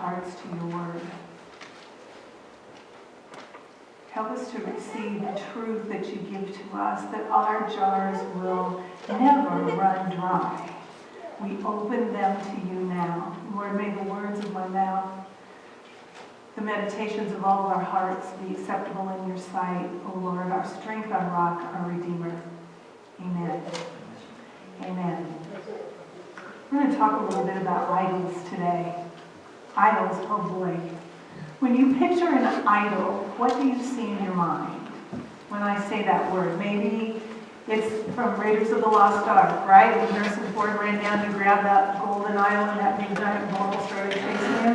hearts to your word. Help us to receive the truth that you give to us, that our jars will never run dry. We open them to you now. Lord, may the words of my mouth, the meditations of all of our hearts be acceptable in your sight, O Lord, our strength, our rock, our Redeemer. Amen. Amen. We're going to talk a little bit about idols today. Idols, oh boy. When you picture an idol, what do you see in your mind when I say that word? Maybe it's from Raiders of the Lost Ark, right? When Harrison Ford ran down to grab that golden idol and that big giant bull started chasing him.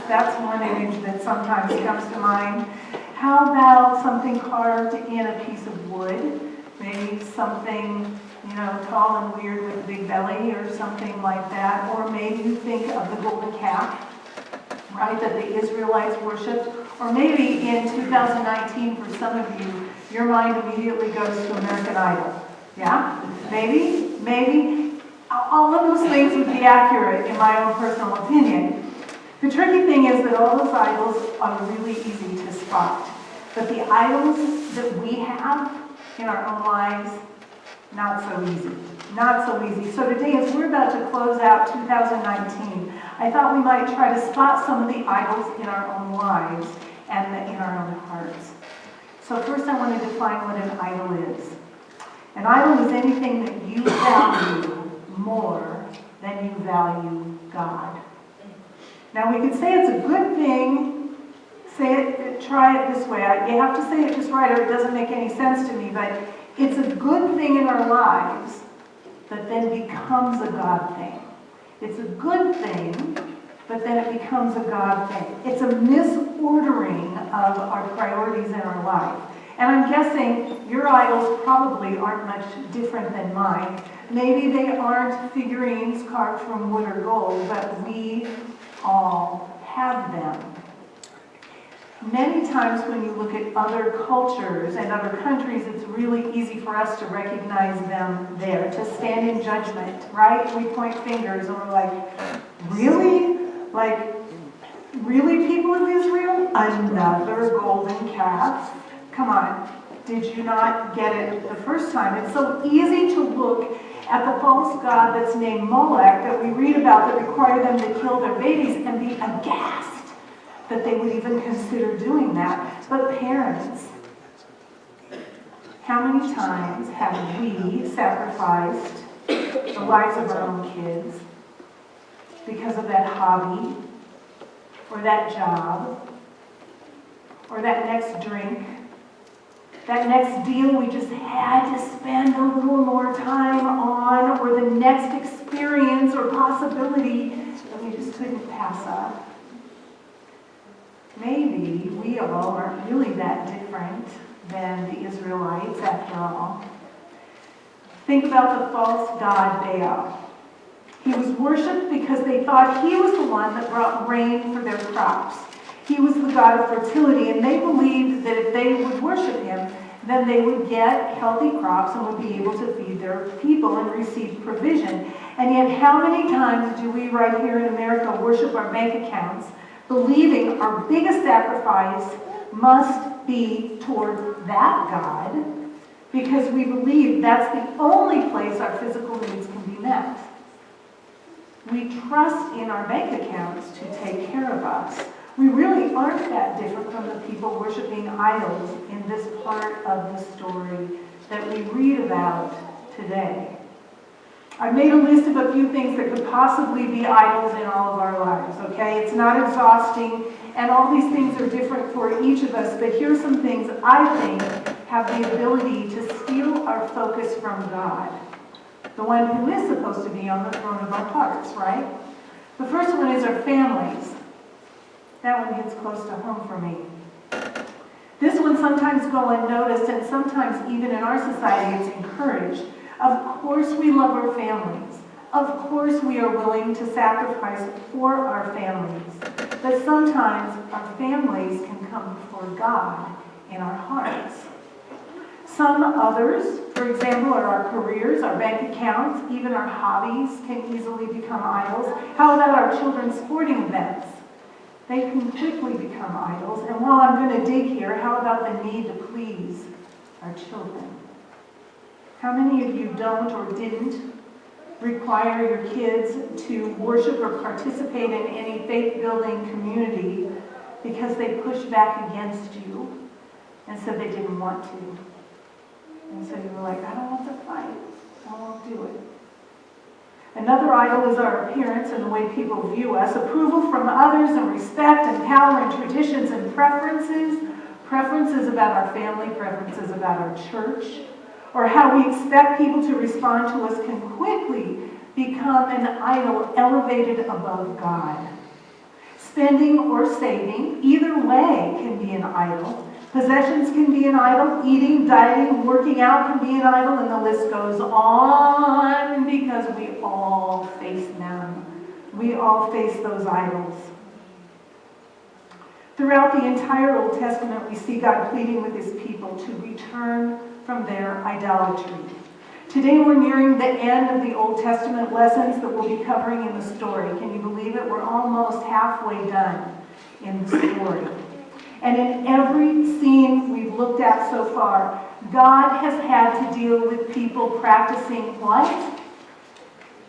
That's one image that sometimes comes to mind. How about something carved in a piece of wood? Maybe something, tall and weird with a big belly or something like that. Or maybe you think of the golden calf, right, that the Israelites worshipped. Or maybe in 2019, for some of you, your mind immediately goes to American Idol. Yeah? Maybe. All of those things would be accurate in my own personal opinion. The tricky thing is that all those idols are really easy to spot. But the idols that we have in our own lives, not so easy. Not so easy. So today, as we're about to close out 2019, I thought we might try to spot some of the idols in our own lives and in our own hearts. So first I want to define what an idol is. An idol is anything that you value more than you value God. Now we could say it's a good thing. Try it this way. You have to say it just right or it doesn't make any sense to me, but it's a good thing in our lives that then becomes a God thing. It's a good thing, but then it becomes a God thing. It's a misordering of our priorities in our life. And I'm guessing your idols probably aren't much different than mine. Maybe they aren't figurines carved from wood or gold, but we all have them. Many times when you look at other cultures and other countries, it's really easy for us to recognize them there, to stand in judgment, right? We point fingers and we're like, really? Like, really, people of Israel? Another golden calf? Come on, did you not get it the first time? It's so easy to look at the false god that's named Molech that we read about that require them to kill their babies and be aghast that they would even consider doing that. But parents, how many times have we sacrificed the lives of our own kids because of that hobby, or that job, or that next drink, that next deal we just had to spend a little more time on, or the next experience or possibility that we just couldn't pass up? Maybe we all aren't really that different than the Israelites after all. Think about the false god Baal. He was worshipped because they thought he was the one that brought rain for their crops. He was the god of fertility, and they believed that if they would worship him, then they would get healthy crops and would be able to feed their people and receive provision. And yet, how many times do we right here in America worship our bank accounts, believing our biggest sacrifice must be toward that God, because we believe that's the only place our physical needs can be met? We trust in our bank accounts to take care of us. We really aren't that different from the people worshiping idols in this part of the story that we read about today. I've made a list of a few things that could possibly be idols in all of our lives, okay? It's not exhausting, and all these things are different for each of us, but here's some things I think have the ability to steal our focus from God, the one who is supposed to be on the throne of our hearts, right? The first one is our families. That one hits close to home for me. This one sometimes go unnoticed, and sometimes even in our society it's encouraged. Of course we love our families. Of course we are willing to sacrifice for our families. But sometimes our families can come before God in our hearts. Some others, for example, are our careers, our bank accounts, even our hobbies can easily become idols. How about our children's sporting events? They can quickly become idols. And while I'm going to dig here, how about the need to please our children? How many of you don't or didn't require your kids to worship or participate in any faith-building community because they pushed back against you and said they didn't want to? And so you were like, I don't want to fight. I won't do it. Another idol is our appearance and the way people view us. Approval from others and respect and power and traditions and preferences. Preferences about our family, preferences about our church, or how we expect people to respond to us can quickly become an idol elevated above God. Spending or saving, either way, can be an idol. Possessions can be an idol. Eating, dieting, working out can be an idol, and the list goes on because we all face them. We all face those idols. Throughout the entire Old Testament, we see God pleading with his people to return from their idolatry. Today we're nearing the end of the Old Testament lessons that we'll be covering in the story. Can you believe it? We're almost halfway done in the story. And in every scene we've looked at so far, God has had to deal with people practicing what?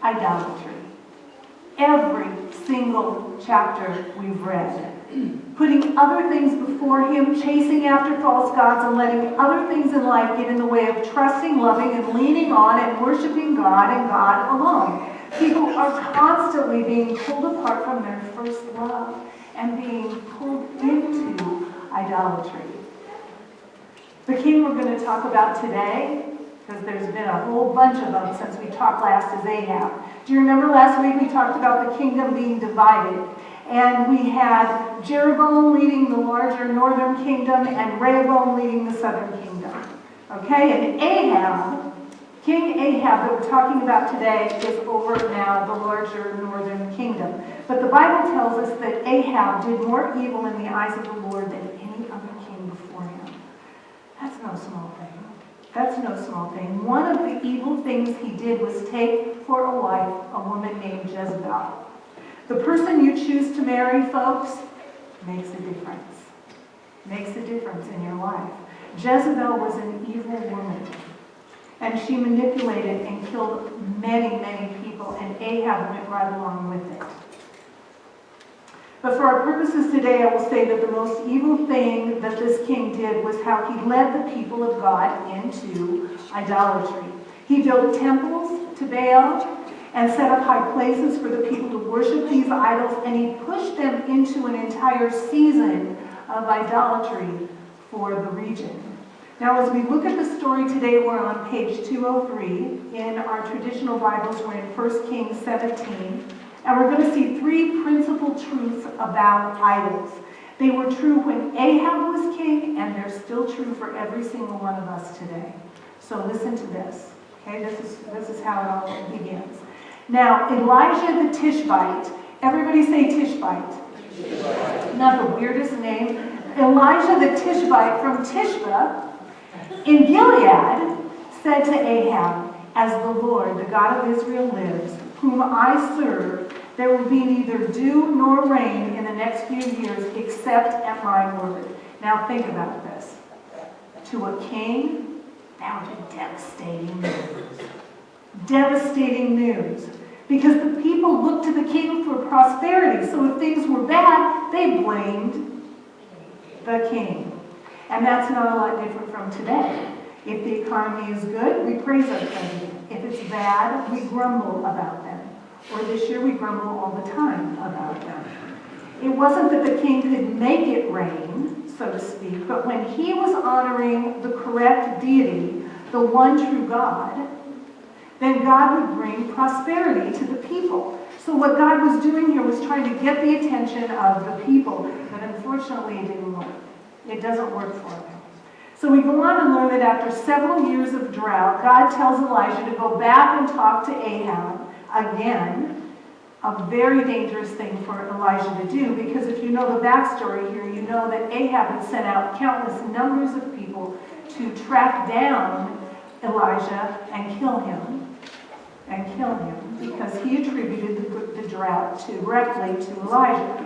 Idolatry. Every single chapter we've read. Putting other things before him, chasing after false gods, and letting other things in life get in the way of trusting, loving, and leaning on and worshiping God and God alone. People are constantly being pulled apart from their first love and being pulled into idolatry. The king we're going to talk about today, because there's been a whole bunch of them since we talked last, is Ahab. Do you remember last week we talked about the kingdom being divided? And we had Jeroboam leading the larger northern kingdom and Rehoboam leading the southern kingdom. Okay, and Ahab, King Ahab that we're talking about today is over now the larger northern kingdom. But the Bible tells us that Ahab did more evil in the eyes of the Lord than any other king before him. That's no small thing. That's no small thing. One of the evil things he did was take for a wife a woman named Jezebel. The person you choose to marry, folks, makes a difference. Makes a difference in your life. Jezebel was an evil woman. And she manipulated and killed many, many people. And Ahab went right along with it. But for our purposes today, I will say that the most evil thing that this king did was how he led the people of God into idolatry. He built temples to Baal and set up high places for the people to worship these idols, and he pushed them into an entire season of idolatry for the region. Now, as we look at the story today, we're on page 203. In our traditional Bibles, we're in 1 Kings 17, and we're going to see three principal truths about idols. They were true when Ahab was king, and they're still true for every single one of us today. So listen to this. Okay, this is how it all begins. Now, Elijah the Tishbite, everybody say Tishbite. Tishbite. Not the weirdest name. Elijah the Tishbite from Tishba in Gilead said to Ahab, "As the Lord, the God of Israel lives, whom I serve, there will be neither dew nor rain in the next few years except at my word." Now think about this. To a king, that would be devastating news. Devastating news. Because the people looked to the king for prosperity. So if things were bad, they blamed the king. And that's not a lot different from today. If the economy is good, we praise our president. If it's bad, we grumble about them. Or this year, we grumble all the time about them. It wasn't that the king could make it rain, so to speak, but when he was honoring the correct deity, the one true God, then God would bring prosperity to the people. So what God was doing here was trying to get the attention of the people, but unfortunately it didn't work. It doesn't work for them. So we go on and learn that after several years of drought, God tells Elijah to go back and talk to Ahab again, a very dangerous thing for Elijah to do, because if you know the backstory here, you know that Ahab had sent out countless numbers of people to track down Elijah and kill him. Because he attributed the drought directly to Elijah.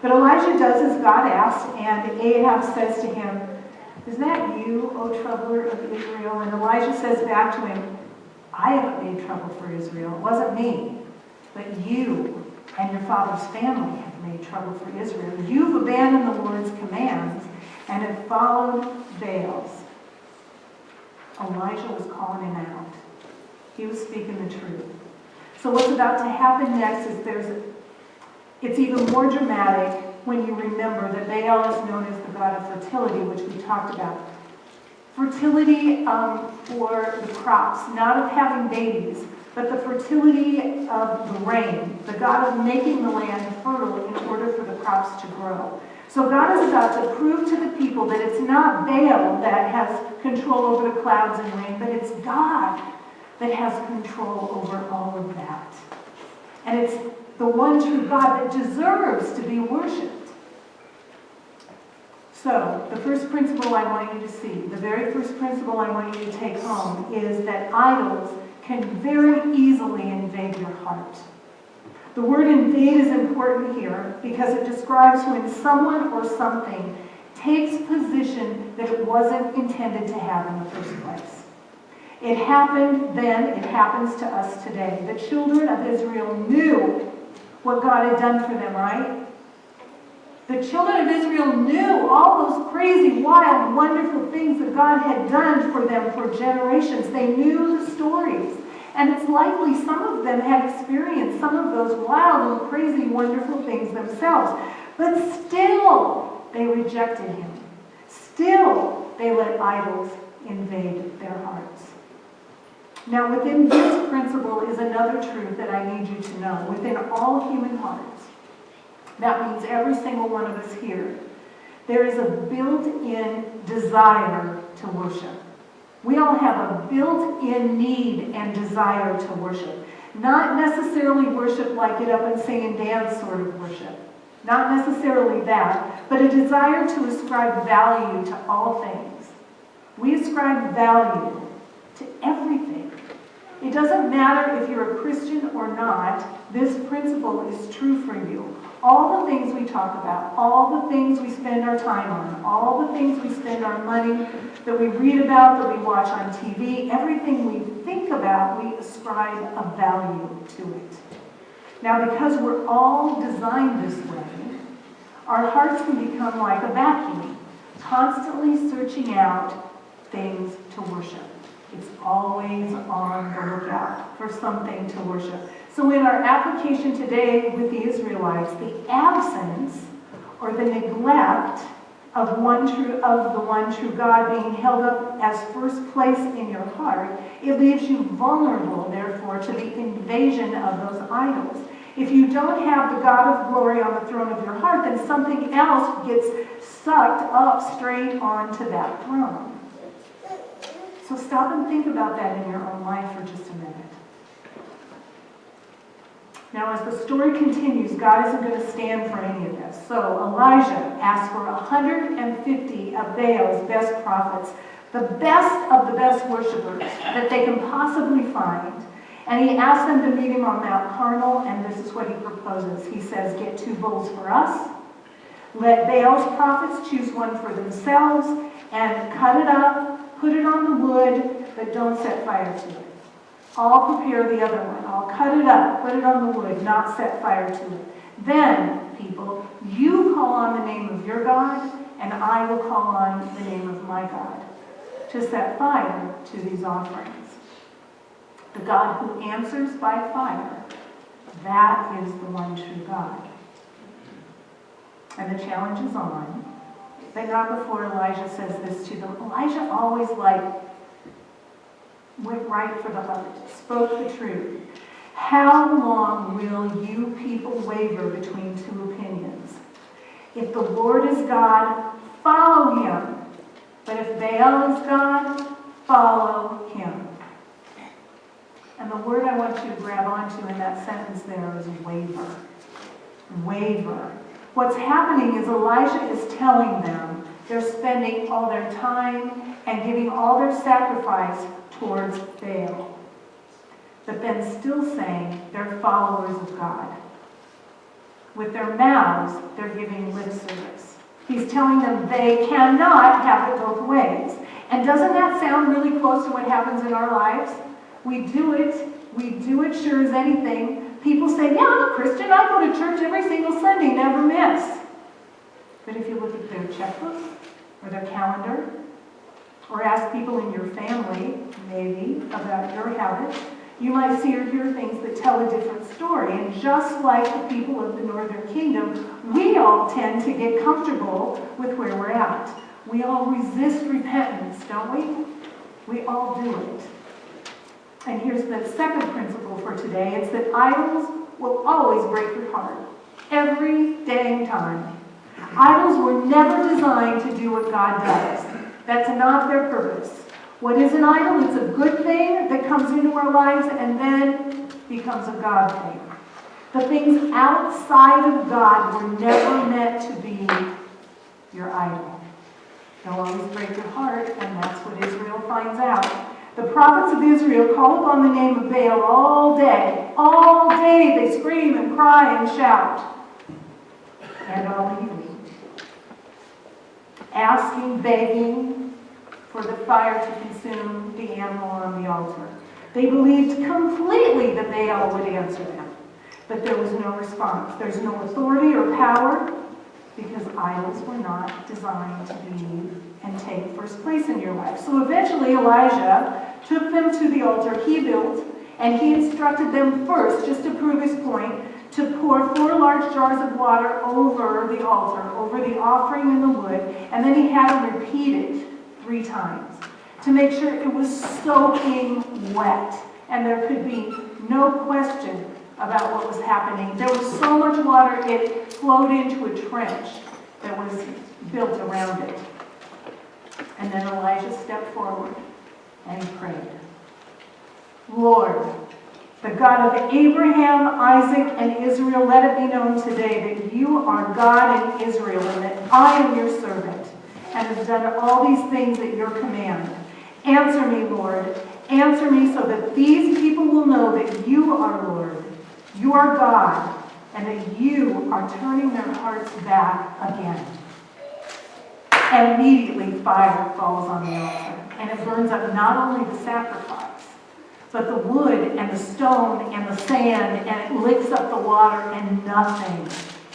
But Elijah does as God asked, and Ahab says to him, "Is that you, O troubler of Israel?" And Elijah says back to him, "I haven't made trouble for Israel. It wasn't me, but you and your father's family have made trouble for Israel. You've abandoned the Lord's commands and have followed Baals." Elijah was calling him out. He was speaking the truth. So what's about to happen next is it's even more dramatic when you remember that Baal is known as the god of fertility, which we talked about. Fertility for the crops, not of having babies, but the fertility of the rain, the god of making the land fertile in order for the crops to grow. So God is about to prove to the people that it's not Baal that has control over the clouds and rain, but it's God that has control over all of that. And it's the one true God that deserves to be worshipped. So, the first principle I want you to see, the very first principle I want you to take home, is that idols can very easily invade your heart. The word invade is important here because it describes when someone or something takes position that it wasn't intended to have in the first place. It happened then, it happens to us today. The children of Israel knew what God had done for them, right? The children of Israel knew all those crazy, wild, wonderful things that God had done for them for generations. They knew the stories. And it's likely some of them had experienced some of those wild and crazy, wonderful things themselves. But still, they rejected him. Still, they let idols invade their hearts. Now, within this principle is another truth that I need you to know. Within all human hearts, that means every single one of us here, there is a built-in desire to worship. We all have a built-in need and desire to worship. Not necessarily worship like get up and sing and dance sort of worship. Not necessarily that, but a desire to ascribe value to all things. We ascribe value to everything. It doesn't matter if you're a Christian or not, this principle is true for you. All the things we talk about, all the things we spend our time on, all the things we spend our money, that we read about, that we watch on TV, everything we think about, we ascribe a value to it. Now, because we're all designed this way, our hearts can become like a vacuum, constantly searching out things to worship. It's always on the lookout for something to worship. So in our application today with the Israelites, the absence or the neglect of the one true God being held up as first place in your heart, it leaves you vulnerable, therefore, to the invasion of those idols. If you don't have the God of glory on the throne of your heart, then something else gets sucked up straight onto that throne. So stop and think about that in your own life for just a minute. Now, as the story continues, God isn't going to stand for any of this. So Elijah asked for 150 of Baal's best prophets, the best of the best worshipers that they can possibly find. And he asked them to meet him on Mount Carmel, and this is what he proposes. He says, get 2 bulls for us. Let Baal's prophets choose one for themselves, and cut it up, put it on the wood, but don't set fire to it. I'll prepare the other one. I'll cut it up, put it on the wood, not set fire to it. Then, people, you call on the name of your God, and I will call on the name of my God to set fire to these offerings. The God who answers by fire, that is the one true God. And the challenge is on. But not before Elijah says this to them. Elijah always went right for the heart, spoke the truth. How long will you people waver between 2 opinions? If the Lord is God, follow him. But if Baal is God, follow him. And the word I want you to grab onto in that sentence there is waver. Waver. What's happening is Elijah is telling them they're spending all their time and giving all their sacrifice towards Baal, but then still saying they're followers of God. With their mouths, they're giving lip service. He's telling them they cannot have it both ways. And doesn't that sound really close to what happens in our lives? We do it sure as anything. People say, yeah, I'm a Christian. I go to church every single Sunday, never miss. But if you look at their checkbook or their calendar, or ask people in your family, maybe, about your habits, you might see or hear things that tell a different story. And just like the people of the Northern Kingdom, we all tend to get comfortable with where we're at. We all resist repentance, don't we? We all do it. And here's the second principle for today. It's that idols will always break your heart. Every dang time. Idols were never designed to do what God does. That's not their purpose. What is an idol? It's a good thing that comes into our lives and then becomes a God thing. The things outside of God were never meant to be your idol. They'll always break your heart, and that's what Israel finds out. The prophets of Israel call upon the name of Baal all day. All day they scream and cry and shout. And all evening. Asking, begging for the fire to consume the animal on the altar. They believed completely that Baal would answer them. But there was no response. There's no authority or power because idols were not designed to be and take first place in your life. So eventually Elijah took them to the altar he built, and he instructed them first, just to prove his point, to pour 4 large jars of water over the altar, over the offering and the wood, and then he had them repeat it 3 times to make sure it was soaking wet and there could be no question about what was happening. There was so much water it flowed into a trench that was built around it. And then Elijah stepped forward and he prayed. Lord, the God of Abraham, Isaac, and Israel, let it be known today that you are God in Israel and that I am your servant and have done all these things at your command. Answer me, Lord. Answer me so that these people will know that you are Lord, you are God, and that you are turning their hearts back again. And immediately fire falls on the altar, and it burns up not only the sacrifice, but the wood and the stone and the sand, and it licks up the water, and nothing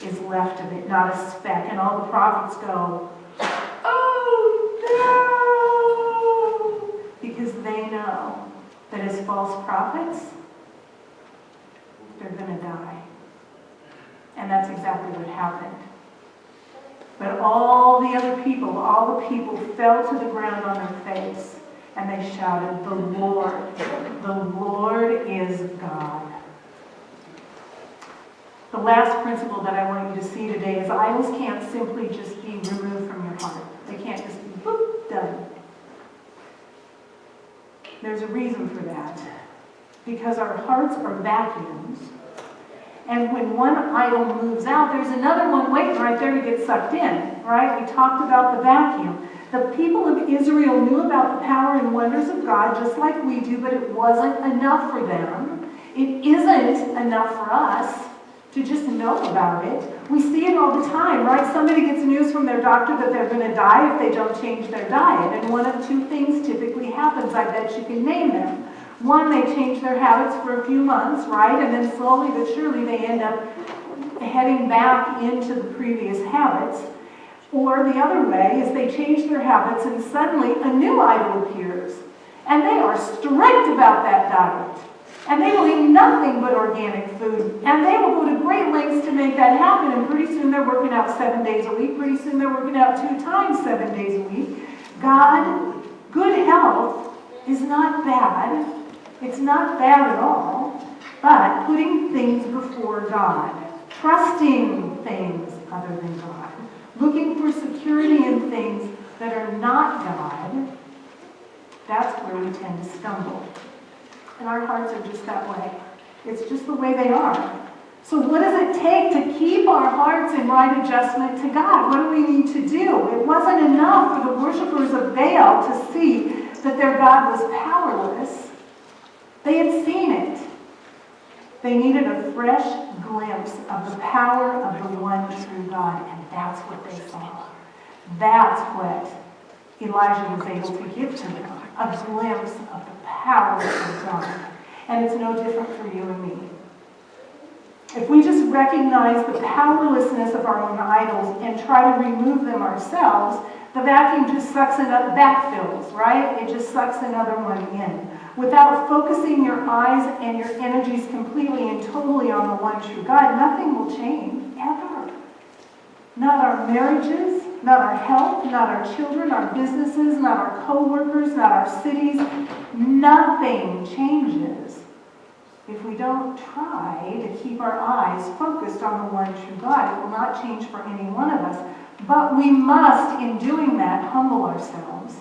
is left of it, not a speck. And all the prophets go, oh no! Because they know that as false prophets, they're going to die. And that's exactly what happened. But all the other people, all the people fell to the ground on their face. And they shouted, the Lord is God. The last principle that I want you to see today is idols can't simply just be removed from your heart. They can't just be, boop, done. There's a reason for that. Because our hearts are vacuums. And when one idol moves out, there's another one waiting right there to get sucked in. Right? We talked about the vacuum. The people of Israel knew about the power and wonders of God just like we do, but it wasn't enough for them. It isn't enough for us to just know about it. We see it all the time, right? Somebody gets news from their doctor that they're going to die if they don't change their diet. And one of 2 things typically happens. I bet you can name them. One, they change their habits for a few months, right? And then slowly but surely they end up heading back into the previous habits. Or the other way is they change their habits and suddenly a new idol appears. And they are strict about that diet. And they will eat nothing but organic food. And they will go to great lengths to make that happen. And pretty soon they're working out 7 days a week. Pretty soon they're working out 2 times 7 days a week. God, good health is not bad. It's not bad at all. But putting things before God. Trusting things other than God. Looking for security in things that are not God, that's where we tend to stumble. And our hearts are just that way. It's just the way they are. So what does it take to keep our hearts in right adjustment to God? What do we need to do? It wasn't enough for the worshipers of Baal to see that their God was powerless. They had seen it. They needed a fresh glimpse of the power of the one true God, and that's what they saw. That's what Elijah was able to give to them, a glimpse of the power of God. And it's no different for you and me. If we just recognize the powerlessness of our own idols and try to remove them ourselves, the vacuum just sucks another, backfills, right? It just sucks another one in. Without focusing your eyes and your energies completely and totally on the one true God, nothing will change, ever. Not our marriages, not our health, not our children, our businesses, not our co-workers, not our cities. Nothing changes if we don't try to keep our eyes focused on the one true God. It will not change for any one of us. But we must, in doing that, humble ourselves,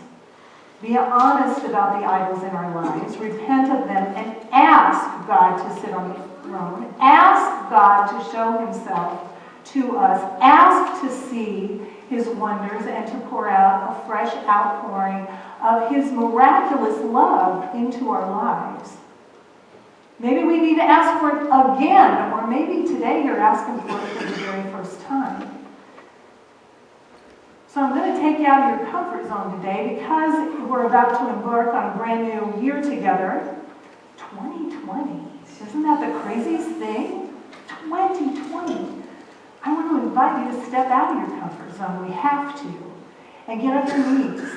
be honest about the idols in our lives, repent of them, and ask God to sit on the throne. Ask God to show himself to us. Ask to see his wonders and to pour out a fresh outpouring of his miraculous love into our lives. Maybe we need to ask for it again, or maybe today you're asking for it for the very first time. So I'm going to take you out of your comfort zone today because we're about to embark on a brand new year together. 2020. Isn't that the craziest thing? 2020. I want to invite you to step out of your comfort zone. We have to. And get on your knees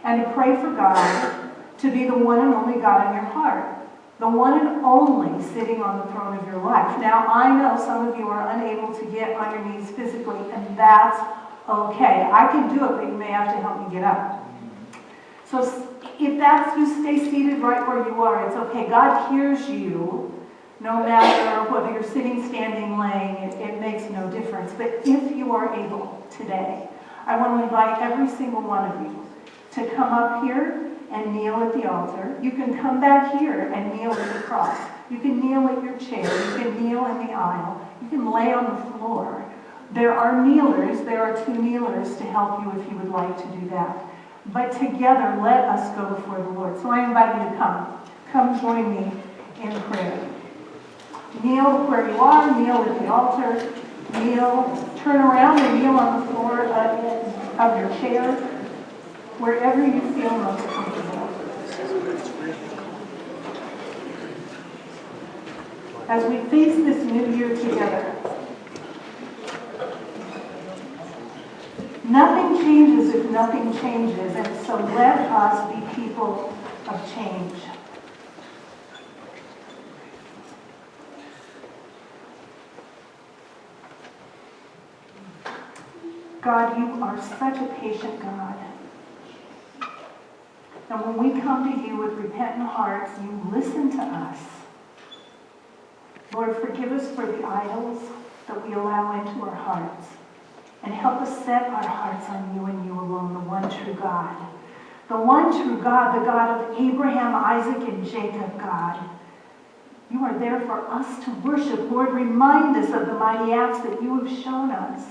and to pray for God to be the one and only God in your heart. The one and only sitting on the throne of your life. Now, I know some of you are unable to get on your knees physically, and that's okay. I can do it, but you may have to help me get up. So if that's you, stay seated right where you are. It's okay. God hears you, no matter whether you're sitting, standing, laying. It makes no difference. But if you are able today, I want to invite every single one of you to come up here and kneel at the altar. You can come back here and kneel at the cross. You can kneel at your chair. You can kneel in the aisle. You can lay on the floor. There are kneelers. There are two kneelers to help you if you would like to do that. But together, let us go before the Lord. So I invite you to come. Come join me in prayer. Kneel where you are. Kneel at the altar. Kneel. Turn around and kneel on the floor of your chair, wherever you feel most comfortable. As we face this new year together, nothing changes if nothing changes, and so let us be people of change. God, you are such a patient God. And when we come to you with repentant hearts, you listen to us. Lord, forgive us for the idols that we allow into our hearts. And help us set our hearts on you and you alone, the one true God. The one true God, the God of Abraham, Isaac, and Jacob, God. You are there for us to worship. Lord, remind us of the mighty acts that you have shown us.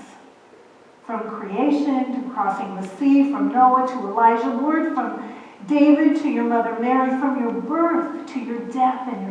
From creation to crossing the sea, from Noah to Elijah, Lord, from David to your mother Mary, from your birth to your death and your